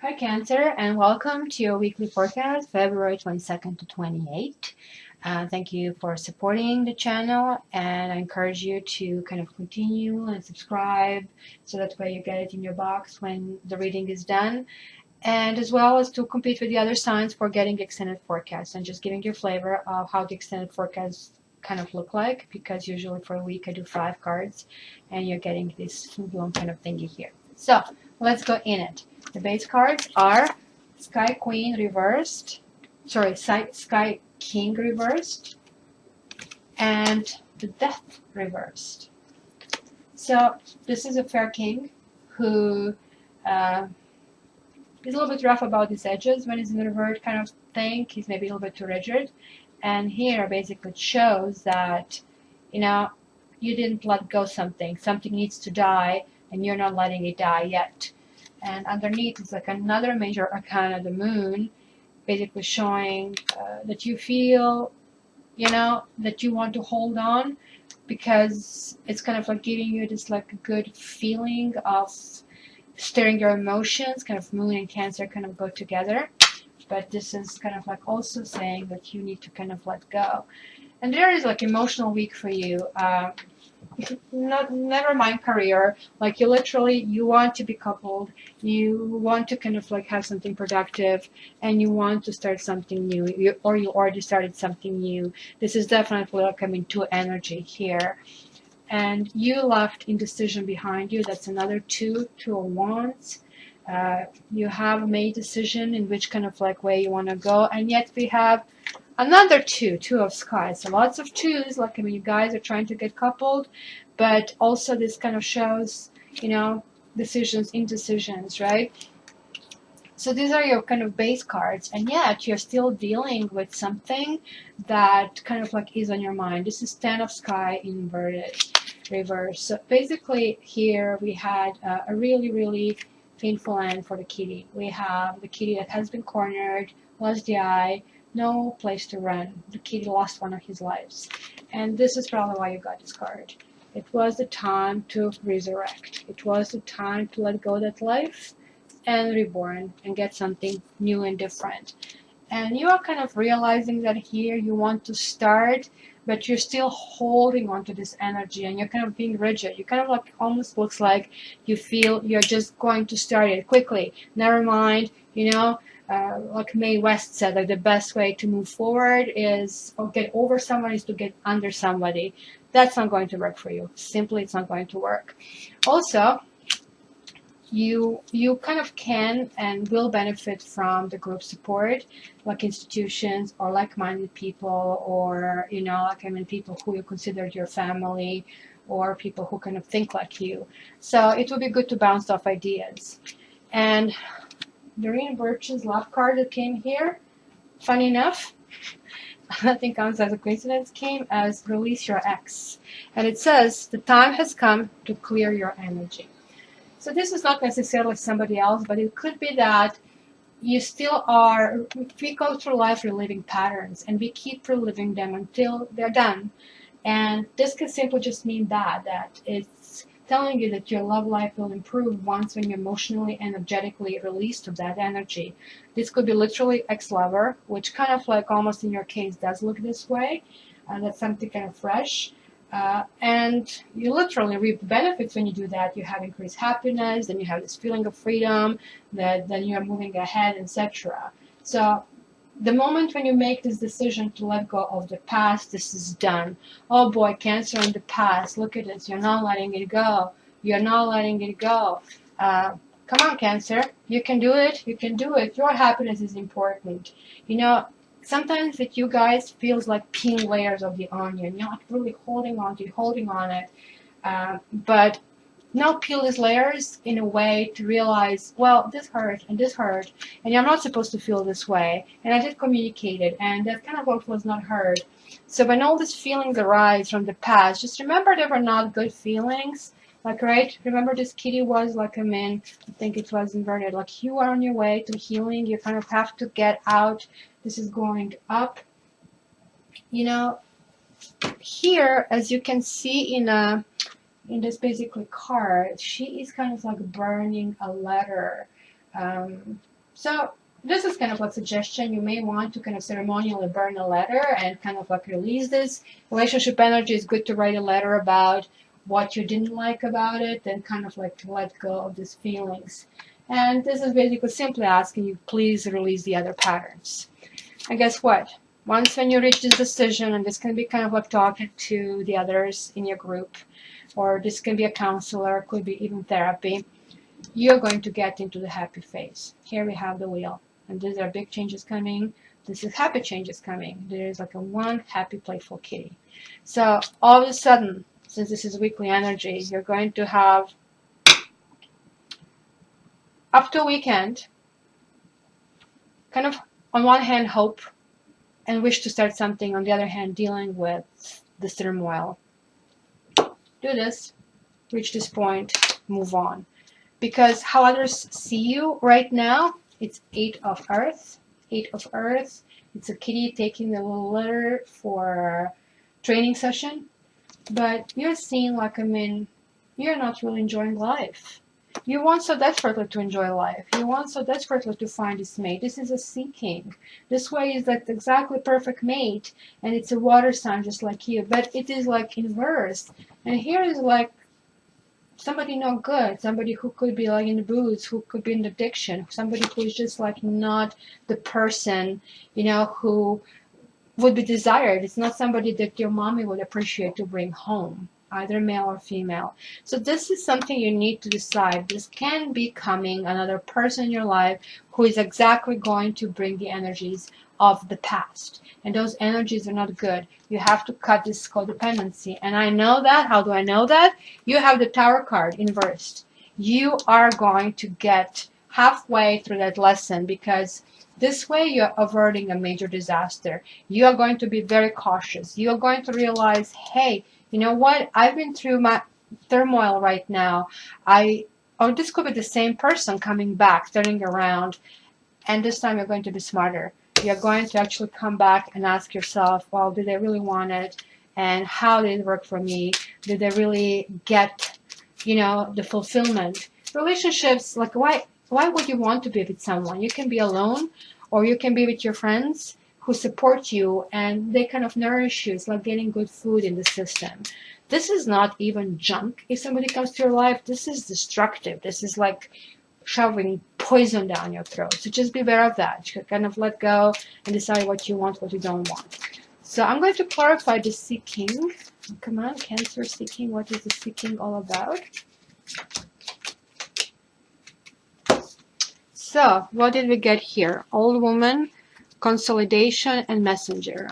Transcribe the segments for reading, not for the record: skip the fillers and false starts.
Hi, Cancer, and welcome to your weekly forecast, February 22nd to 28th. Thank you for supporting the channel, and I encourage you to kind of continue and subscribe so that way you get it in your box when the reading is done, and as well as to compete with the other signs for getting the extended forecast and just giving you a flavor of how the extended forecast kind of look like, because usually for a week I do 5 cards and you're getting this full-blown kind of thingy here. So let's go in it. The base cards are Sky Queen reversed, sorry, Sky King reversed, and the Death reversed. So this is a fair king who he's a little bit rough about his edges when he's in the revert kind of thing. He's maybe a little bit too rigid. And here basically it shows that, you didn't let go something. Something needs to die and you're not letting it die yet. And underneath is like another major arcana, the moon, basically showing that you feel, that you want to hold on, because it's kind of like giving you this like good feeling of stirring your emotions. Kind of moon and Cancer kind of go together, but this is kind of like also saying that you need to kind of let go. And there is like emotional week for you. Never mind career. Like you want to be coupled. You want to kind of like have something productive, and you want to start something new. Or you already started something new. This is definitely like coming to energy here. And you left indecision behind you. That's another two of wands. You have made decision in which kind of like way you want to go, and yet we have another two of sky. So lots of twos, like you guys are trying to get coupled, but also this kind of shows, decisions, indecisions, right? So these are your kind of base cards, and yet you're still dealing with something that kind of like is on your mind. This is 10 of sky inverted reverse. So basically here we had a really painful end for the kitty. We have the kitty that has been cornered, lost the eye, no place to run. The kitty lost one of his lives. And this is probably why you got this card. It was the time to resurrect. It was the time to let go of that life and reborn and get something new and different. And you are kind of realizing that here you want to start, but you're still holding on to this energy and you're kind of being rigid. You kind of like almost looks like you feel you're just going to start it quickly. Never mind, like Mae West said, like the best way to move forward is, or get over someone, is to get under somebody. That's not going to work for you. Simply, it's not going to work. Also, you kind of can and will benefit from the group support, like institutions or like-minded people, or people who you consider your family, or people who kind of think like you. So it will be good to bounce off ideas. And Doreen Birch's love card that came here, funny enough, nothing comes as a coincidence, came as release your ex. And it says the time has come to clear your energy. So this is not necessarily somebody else, but it could be that you still are, we go through life reliving patterns, and we keep reliving them until they're done. And this could simply just mean that it's telling you that your love life will improve once when you're emotionally and energetically released of that energy. This could be literally ex-lover, which kind of like almost in your case does look this way. That's something kind of fresh. And you literally reap the benefits when you do that. You have increased happiness, then you have this feeling of freedom, that then you're moving ahead, etc. So the moment when you make this decision to let go of the past, this is done. Oh boy, Cancer in the past, look at this. You're not letting it go. You're not letting it go. Come on, Cancer. You can do it. You can do it. Your happiness is important. Sometimes with you guys feels like peeling layers of the onion. You're not really holding on it. But now peel these layers in a way to realize, well, this hurt and this hurt, and I'm not supposed to feel this way, and I did communicate it, and that kind of what was not heard. So when all these feelings arise from the past, just remember they were not good feelings. Like, right? Remember this kitty was like a man, I think it was inverted. Like, you are on your way to healing. You kind of have to get out. This is going up. Here, as you can see in this basically card, she is kind of like burning a letter. So this is kind of a suggestion. You may want to kind of ceremonially burn a letter and kind of like release this. Relationship energy is good to write a letter about what you didn't like about it and kind of like to let go of these feelings. And this is basically simply asking you, please release the other patterns. And guess what? Once when you reach this decision, and this can be kind of like talking to the others in your group, or this can be a counselor, could be even therapy, you're going to get into the happy phase. Here we have the wheel, and these are big changes coming. This is happy changes coming. There is like a one happy, playful kitty. So all of a sudden, since this is weekly energy, you're going to have up to a weekend, kind of on one hand hope and wish to start something, on the other hand dealing with this turmoil. Do this, reach this point, move on. Because how others see you right now, it's 8 of Earth. 8 of Earth. It's a kitty taking the little litter for a training session. But you're seeing like, you're not really enjoying life. You want so desperately to enjoy life. You want so desperately to find this mate. This is a seeking. This way is like the exactly perfect mate. And it's a water sign just like you. But it is like inverse. And here is like somebody not good, somebody who could be like in the booze, who could be in addiction, somebody who is just like not the person, who would be desired. It's not somebody that your mommy would appreciate to bring home, either male or female. So this is something you need to decide. This can be coming another person in your life who is exactly going to bring the energies of the past. And those energies are not good. You have to cut this codependency. And I know that. How do I know that? You have the Tower card inversed. You are going to get halfway through that lesson, because this way you're averting a major disaster. You are going to be very cautious. You are going to realize, hey, you know what? I've been through my turmoil right now. Or this could be the same person coming back, turning around, and this time you're going to be smarter. You're going to actually come back and ask yourself, well, did I really want it? And how did it work for me? Did I really get, the fulfillment? Relationships, like why would you want to be with someone? You can be alone, or you can be with your friends who support you and they kind of nourish you. It's like getting good food in the system. This is not even junk. If somebody comes to your life, this is destructive. This is like shoving poison down your throat. So just be aware of that. You kind of let go and decide what you want, what you don't want. So I'm going to clarify the seeking. Come on, Cancer seeking. What is the seeking all about? So what did we get here? Old woman, consolidation, and messenger.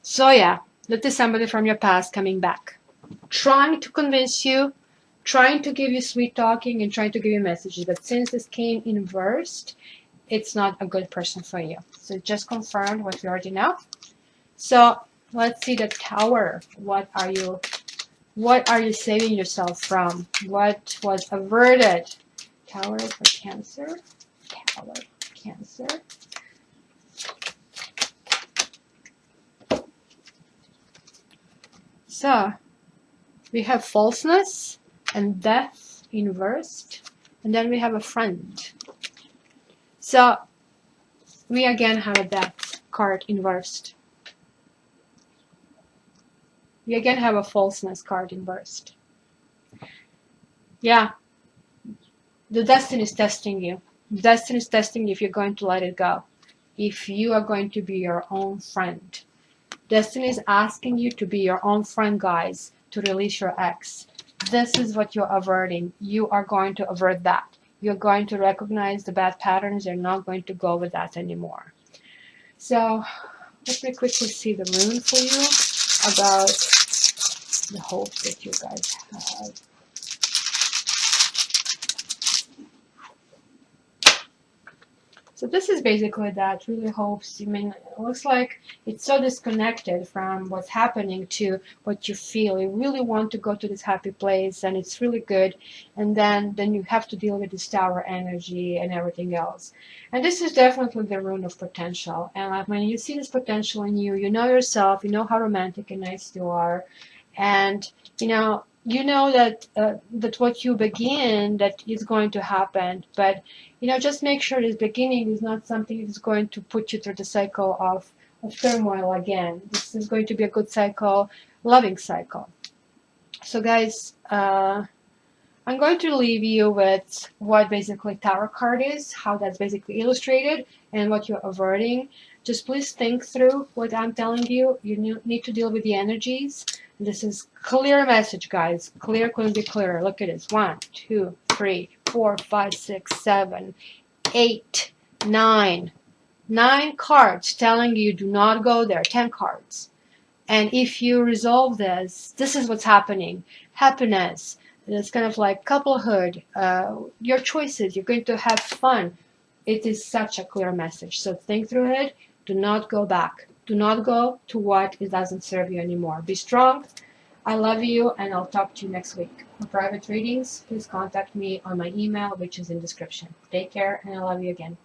So yeah, that is somebody from your past coming back, trying to convince you, trying to give you sweet talking and trying to give you messages. But since this came inversed, it's not a good person for you. So just confirmed what we already know. So let's see the Tower. What are you saving yourself from? What was averted? Tower for Cancer. Tower for Cancer. So we have falseness and death inversed, and then we have a friend. So we again have a death card inversed. We again have a falseness card inversed. Yeah, the destiny is testing you. The destiny is testing you if you're going to let it go, if you are going to be your own friend. Destiny is asking you to be your own friend, guys, to release your ex. This is what you're averting. You are going to avert that. You're going to recognize the bad patterns. You're not going to go with that anymore. So let me quickly see the rune for you about the hope that you guys have. So this is basically that, really hopes. I mean, it looks like it's so disconnected from what's happening to what you feel. You really want to go to this happy place and it's really good. And then you have to deal with this Tower energy and everything else. And this is definitely the rune of potential. And like when you see this potential in you, you know yourself, you know how romantic and nice you are. And, you know that what you begin, that is going to happen. But just make sure this beginning is not something that's going to put you through the cycle of turmoil again. This is going to be a good cycle, loving cycle. So guys, I'm going to leave you with what basically tarot card is, how that's basically illustrated, and what you're averting. Just please think through what I'm telling you. You need to deal with the energies. This is clear message, guys. Clear couldn't be clearer. Look at this. 1, 2, 3, 4, 5, 6, 7, 8, 9. 9 cards telling you do not go there. 10 cards. And if you resolve this is what's happening. Happiness. It's kind of like couplehood. Your choices. You're going to have fun. It is such a clear message. So think through it. Do not go back. Do not go to what it doesn't serve you anymore. Be strong. I love you, and I'll talk to you next week. For private readings, please contact me on my email, which is in description. Take care, and I love you again.